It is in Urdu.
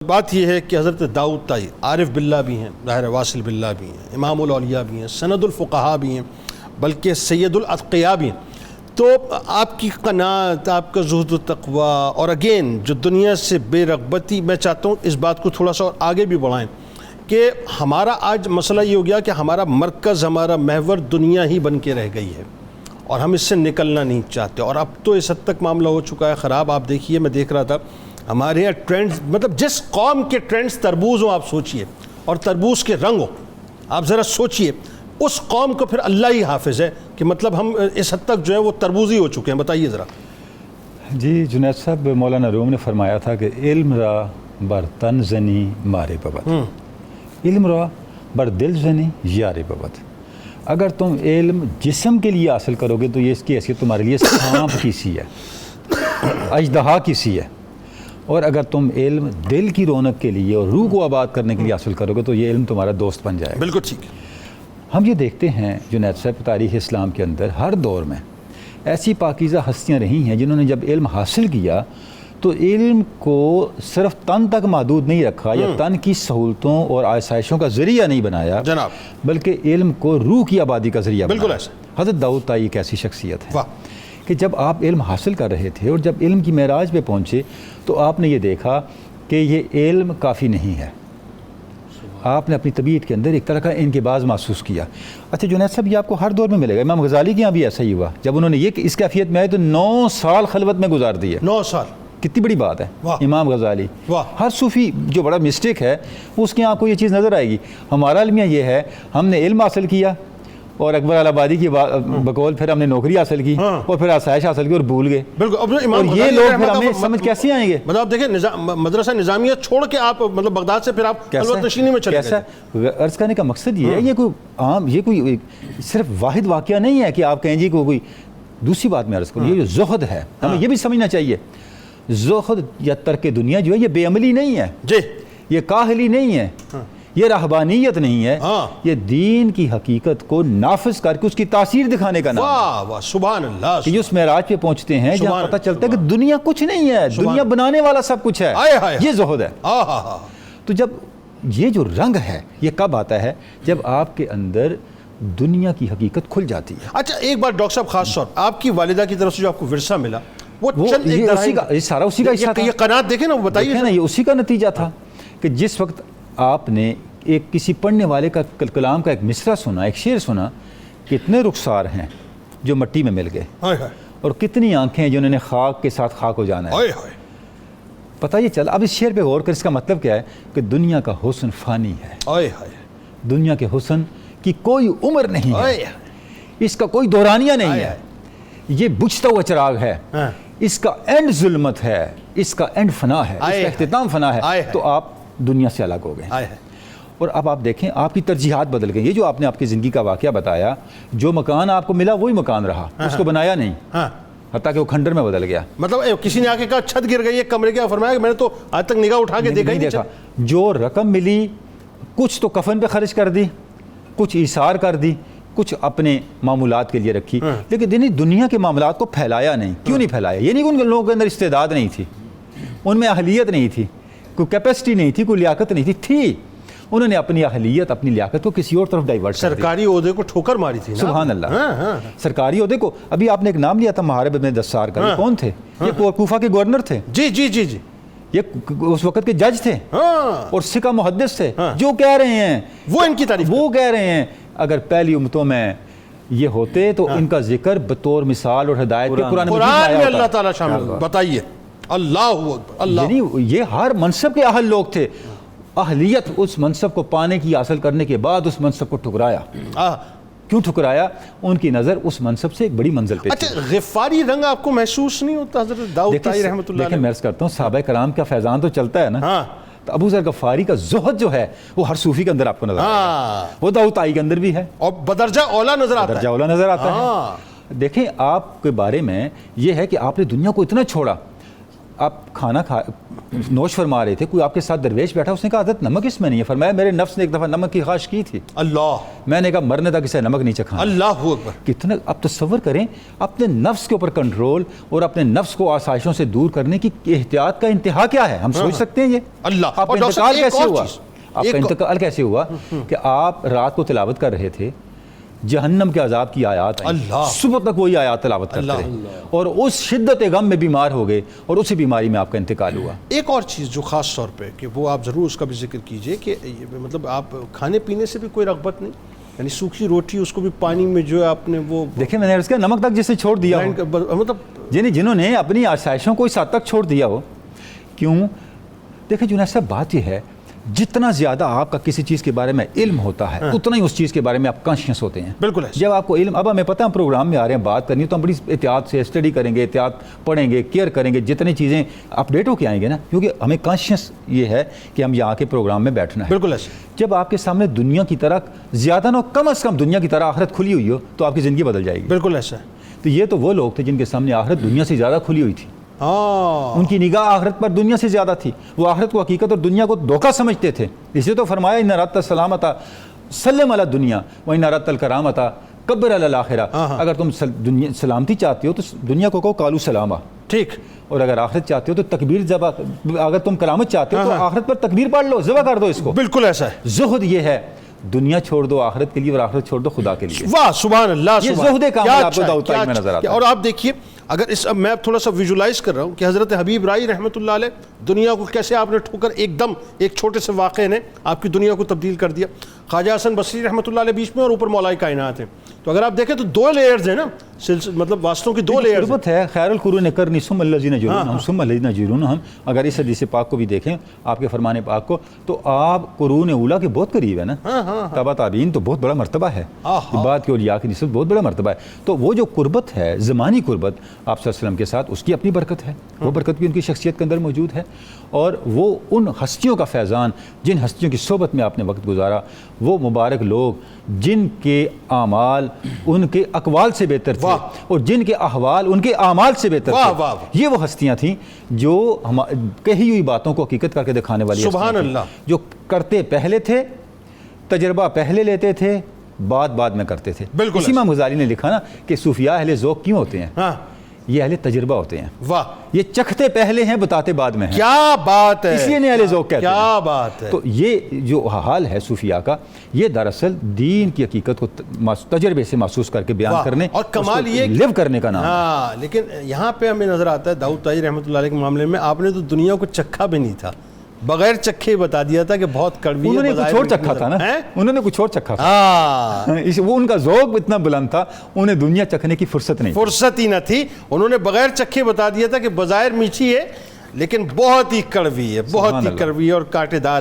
بات یہ ہے کہ حضرت داؤد طائی عارف باللہ بھی ہیں، ظاہر واصل باللہ بھی ہیں، امام الاولیاء بھی ہیں، سند الفقہاء بھی ہیں، بلکہ سید الاتقیاء بھی ہیں۔ تو آپ کی قناعت، آپ کا زہد و تقوی اور اگین جو دنیا سے بے رغبتی، میں چاہتا ہوں اس بات کو تھوڑا سا اور آگے بھی بڑھائیں کہ ہمارا آج مسئلہ یہ ہو گیا کہ ہمارا مرکز، ہمارا محور دنیا ہی بن کے رہ گئی ہے اور ہم اس سے نکلنا نہیں چاہتے، اور اب تو اس حد تک معاملہ ہو چکا ہے خراب۔ آپ دیکھیے، میں دیکھ رہا تھا ہمارے یہاں ٹرینڈز، مطلب جس قوم کے ٹرینڈز تربوز ہوں، آپ سوچئے، اور تربوز کے رنگ ہوں، آپ ذرا سوچئے، اس قوم کو پھر اللہ ہی حافظ ہے کہ مطلب ہم اس حد تک جو ہے وہ تربوزی ہو چکے ہیں۔ بتائیے ذرا۔ جی جنید صاحب، مولانا روم نے فرمایا تھا کہ علم را بر تن زنی مارے ببد، علم را بر دل زنی یار ببد۔ اگر تم علم جسم کے لیے حاصل کرو گے تو یہ اس کی حیثیت تمہارے لیے سانپ کی سی ہے، اژدہا کی سی ہے، اور اگر تم علم دل کی رونق کے لیے اور روح کو آباد کرنے کے لیے حاصل کرو گے تو یہ علم تمہارا دوست بن جائے گا۔ بالکل ٹھیک ہے۔ ہم یہ دیکھتے ہیں جنید صاحب، تاریخ اسلام کے اندر ہر دور میں ایسی پاکیزہ ہستیاں رہی ہیں جنہوں نے جب علم حاصل کیا تو علم کو صرف تن تک محدود نہیں رکھا یا تن کی سہولتوں اور آسائشوں کا ذریعہ نہیں بنایا جناب، بلکہ علم کو روح کی آبادی کا ذریعہ بالکل بنایا۔ ایسا۔ حضرت داؤد طائی ایک ایسی شخصیت ہے واہ، کہ جب آپ علم حاصل کر رہے تھے اور جب علم کی معراج پہ پہنچے تو آپ نے یہ دیکھا کہ یہ علم کافی نہیں ہے۔ آپ نے اپنی طبیعت کے اندر ایک طرح کا انقباض محسوس کیا۔ اچھا جنید صاحب، یہ آپ کو ہر دور میں ملے گا۔ امام غزالی کے یہاں بھی ایسا ہی ہوا، جب انہوں نے یہ کہ اس کیفیت میں آئے تو 9 سال خلوت میں گزار دیے۔ 9 سال، کتنی بڑی بات ہے۔ واہ، امام غزالی، واہ، ہر صوفی جو بڑا مسٹیک ہے اس کے آپ کو یہ چیز نظر آئے گی۔ ہمارا المیہ یہ ہے، ہم نے علم حاصل کیا اور اکبر آبادی کی بقول پھر ہم نے نوکری حاصل کی اور پھر آسائش حاصل کی اور بھول گئے۔ بالکل۔ اب اور امام یہ لوگ پھر ہمیں سمجھ کیسے آئیں گے؟ مطلب آپ دیکھیں، مدرسہ نظامیہ چھوڑ کے آپ مطلب بغداد سے پھر آپ خلوت نشینی میں چلے گئے۔ عرض کرنے کا مقصد یہ ہے، یہ کوئی عام، یہ کوئی صرف واحد واقعہ نہیں ہے کہ آپ کہیں جی کوئی دوسری بات میں عرض کروں، یہ جو زہد ہے ہمیں یہ بھی سمجھنا چاہیے۔ زہد یا ترک دنیا جو ہے یہ بے عملی نہیں ہے، جی، یہ کاہلی نہیں ہے، یہ رہبانیت نہیں ہے، یہ دین کی حقیقت کو نافذ کر کے اس کی تاثیر دکھانے کا نام ہے۔ واہ واہ، سبحان اللہ۔ کہ اس معراج پہ پہنچتے ہیں جہاں پتہ چلتا ہے کہ دنیا کچھ نہیں ہے، دنیا بنانے والا سب کچھ ہے، یہ زہد ہے۔ تو جب یہ جو رنگ ہے یہ کب آتا ہے؟ جب آپ کے اندر دنیا کی حقیقت کھل جاتی ہے۔ اچھا ایک بات ڈاکٹر صاحب، خاص طور آپ کی والدہ کی طرف سے جو آپ کو ورثہ ملا وہ چند ایک یہ سارا اسی کا حصہ تھا۔ یہ قناعت دیکھیں نا، وہ بتائیے نا، یہ اسی کا نتیجہ تھا کہ جس وقت آپ نے ایک کسی پڑھنے والے کا کلام کا ایک مصرع سنا، ایک شعر سنا، کتنے رخسار ہیں جو مٹی میں مل گئے اور کتنی آنکھیں ہیں جنہوں نے خاک کے ساتھ خاک ہو جانا ہے۔ پتہ یہ چلا۔ اب اس شعر پہ غور کر، اس کا مطلب کیا ہے کہ دنیا کا حسن فانی ہے، دنیا کے حسن کی کوئی عمر نہیں ہے، اس کا کوئی دورانیہ نہیں ہے، یہ بجھتا ہوا چراغ ہے، اس کا اینڈ ظلمت ہے، اس کا اینڈ فنا ہے، اس کا اختتام فنا ہے۔ تو آپ دنیا سے الگ ہو گئے اور اب آپ دیکھیں آپ کی ترجیحات بدل گئی۔ یہ جو آپ نے آپ کی زندگی کا واقعہ بتایا، جو مکان آپ کو ملا وہی مکان رہا، اس کو بنایا نہیں، حتیٰ کہ وہ کھنڈر میں بدل گیا۔ مطلب کسی نے آ کے کہا چھت گر گئی ہے کمرے کی، فرمایا کہ میں نے تو آج تک نگاہ اٹھا کے دیکھا ہی نہیں۔ جو رقم ملی کچھ تو کفن پہ خرچ کر دی، کچھ ایثار کر دی، کچھ اپنے معمولات کے لیے رکھی، لیکن دنیا کے معاملات کو پھیلایا نہیں۔ کیوں نہیں پھیلایا؟ یہ نہیں کہ ان لوگوں کے اندر استعداد نہیں تھی، ان میں اہلیت نہیں تھی، کوئی کیپیسٹی نہیں تھی، کوئی لیاقت نہیں تھی، انہوں نے اپنی اہلیت، اپنی لیاقت کو کسی اور طرف ڈائیورٹ کر دیا۔ سرکاری عہدے کو ٹھوکر ماری تھی۔ سبحان اللہ۔ سرکاری عہدے کو، ابھی آپ نے ایک نام لیا تھا محارب ابن دثار کا، یہ کون تھے؟ یہ کوفہ کے گورنر تھے، جی جی جی جی، یہ اس وقت کے جج تھے اور سکہ محدث تھے۔ جو کہہ رہے ہیں وہ ان کی تعریف، وہ کہہ رہے ہیں اگر پہلی امتوں میں یہ ہوتے تو ان کا ذکر بطور مثال اور ہدایت کے قرآن میں اللہ تعالیٰ شامل۔ بتائیے، اللہ اللہ، یعنی یہ ہر منصب کے اہل لوگ تھے، اہلیت اس منصب کو پانے کی حاصل کرنے کے بعد اس منصب کو ٹھکرایا۔ کیوں ٹھکرایا؟ ان کی نظر اس منصب سے ایک بڑی منزل پہ تھی۔ اچھا غفاری رنگ آپ کو محسوس نہیں ہوتا حضرت داؤد طائی رحمۃ اللہ علیہ؟ دیکھیں میں عرض کرتا ہوں، صحابہ کرام کا فیضان تو چلتا ہے نا، تو ابو ذر غفاری کا زہد جو ہے وہ ہر صوفی کے اندر آپ کو نظر آتا ہے، وہ داؤد طائی کے اندر بھی ہے اور بدرجہ اولا نظر آتا ہے، بدرجہ اولا نظر آتا ہے۔ دیکھیں آپ کے بارے میں یہ ہے کہ آپ نے دنیا کو اتنا چھوڑا، آپ کھانا نوش فرما رہے تھے, کوئی آپ کے ساتھ درویش بیٹھا, اس نے کہا حضرت نمک اس میں نہیں ہے. فرمایا میرے نفس نے ایک دفعہ نمک کی خواہش کی تھی, اللہ, میں نے کہا مرنے تک اسے نمک نہیں چکھانا. اللہ اکبر. کتنا آپ تصور کریں اپنے نفس کے اوپر کنٹرول اور اپنے نفس کو آسائشوں سے دور کرنے کی احتیاط کا انتہا کیا ہے, ہم سوچ سکتے ہیں یہ. اللہ. آپ کا انتقال کیسے ہوا, آپ کا انتقال کیسے ہوا کہ آپ رات کو تلاوت کر رہے تھے, جہنم کے عذاب کی آیات آئیں, صبح تک وہی آیات تلاوت کرتے رہے, اور اس شدت غم میں بیمار ہو گئے اور اسی بیماری میں آپ کا انتقال ہوا. ایک اور چیز جو خاص طور پہ کہ وہ آپ ضرور اس کا بھی ذکر کیجئے کہ مطلب آپ کھانے پینے سے بھی کوئی رغبت نہیں, یعنی سوکھی روٹی اس کو بھی پانی میں جو ہے آپ نے وہ دیکھیں, میں نے اس کا نمک تک جسے چھوڑ دیا ہو, مطلب جنہوں نے اپنی آسائشوں کو اس حد تک چھوڑ دیا ہو. کیوں؟ دیکھیں جنید صاحب, بات یہ ہے جتنا زیادہ آپ کا کسی چیز کے بارے میں علم ہوتا ہے اتنا ہی اس چیز کے بارے میں آپ کانشیس ہوتے ہیں. بالکل. جب آپ کو علم, اب ہمیں پتہ ہے ہم پروگرام میں آ رہے ہیں بات کرنی, تو ہم بڑی احتیاط سے اسٹڈی کریں گے, احتیاط پڑھیں گے, کیئر کریں گے, جتنی چیزیں اپڈیٹ ہو کے آئیں گے نا, کیونکہ ہمیں کانشیس یہ ہے کہ ہم یہاں کے پروگرام میں بیٹھنا ہے. بالکل ایسے. جب آپ کے سامنے دنیا کی طرح زیادہ نہ کم از کم دنیا کی طرح آخرت کھلی ہوئی ہو تو آپ کی زندگی بدل جائے گی. بالکل ایسا. تو یہ تو وہ لوگ تھے جن کے سامنے آخرت دنیا سے زیادہ کھلی ہوئی تھی. ان کی نگاہ آخرت پر دنیا سے زیادہ تھی, وہ آخرت کو حقیقت اور دنیا کو دھوکہ سمجھتے تھے. اسے تو فرمایا ان اردت السلامۃ سلم علی الدنیا و ان اردت الکرامۃ کبر علی الاخرہ. اگر تم سلامتی چاہتے ہو تو دنیا کو کہو قالوا سلاما, ٹھیک, اور اگر آخرت چاہتے ہو تو تکبیر ذبح, اگر تم کرامت چاہتے ہو تو آخرت پر تکبیر پڑھ لو, ذبح کر دو اس کو. بالکل ایسا ہے. زہد یہ ہے, دنیا چھوڑ دو آخرت کے لیے اور آخرت چھوڑ دو خدا کے لیے. واہ سبحان اللہ. یہ زہد کامل آپ کو داؤد طائی میں نظر آتا ہے. اور آپ دیکھیے اگر اس, اب میں تھوڑا سا ویژولائز کر رہا ہوں کہ حضرت حبیب رائی رحمۃ اللہ علیہ دنیا کو کیسے آپ نے ٹھوکر ایک دم ایک چھوٹے سے واقعے نے آپ کی دنیا کو تبدیل کر دیا. خواجہ حسن بصری رحمۃ اللہ علیہ بیچ میں اور اوپر مولا کائنات ہیں. تو اگر آپ دیکھیں تو دو لیئرز ہیں نا, مطلب واسطوں کی دو لیئرز ہے. خیر القرون قرنی ثم الذین یلونہم ثم الذین یلونہم. اگر اس حدیث پاک کو بھی دیکھیں, آپ کے فرمان پاک کو, تو آپ قرون اولیٰ کے بہت قریب ہے نا. تابع تابعین تو بہت بڑا مرتبہ ہے, بعد کے اولیاء کی نسبت بہت بڑا مرتبہ ہے. تو وہ جو قربت ہے, زمانی قربت آپ صلی اللہ علیہ وسلم کے ساتھ, اس کی اپنی برکت ہے, وہ برکت بھی ان کی شخصیت کے اندر موجود ہے. اور وہ ان ہستیوں کا فیضان جن ہستیوں کی صحبت میں آپ نے وقت گزارا, وہ مبارک لوگ جن کے اعمال ان کے اقوال سے بہتر تھے اور جن کے احوال ان کے اعمال سے بہتر تھے. یہ وہ ہستیاں تھیں جو کہی ہوئی باتوں کو حقیقت کر کے دکھانے والی, سبحان اللہ, جو کرتے پہلے تھے, تجربہ پہلے لیتے تھے, بعد میں کرتے تھے. بالکل. اسی امام غزالی نے لکھا نا کہ صوفیاء اہل ذوق کیوں ہوتے ہیں, یہ اہل تجربہ ہوتے ہیں. واہ, یہ چکھتے پہلے ہیں بتاتے بعد میں ہیں. کیا بات ہے, اس لیے اہل ذوق کہتے ہیں. کیا بات ہے. تو یہ جو حال ہے صوفیاء کا, یہ دراصل دین کی حقیقت کو تجربے سے محسوس کر کے بیان کرنے اور کمال یہ لیو کرنے کا نام ہے. ہاں, لیکن یہاں پہ ہمیں نظر آتا ہے داؤد طائی رحمۃ اللہ علیہ کے معاملے میں آپ نے تو دنیا کو چکھا بھی نہیں تھا, بغیر چکھے بتا دیا تھا کہ بہت کڑوی ہے. انہوں نے کچھ اور چکھا تھا نا, انہوں نے کچھ اور چکھا تھا. وہ ان کا ذوق اتنا بلند تھا, انہیں دنیا چکھنے کی فرصت ہی نہ تھی. انہوں نے بغیر چکھے بتا دیا تھا کہ بظاہر میٹھی ہے لیکن بہت ہی کڑوی ہے, بہت ہی کڑوی اور کانٹے دار.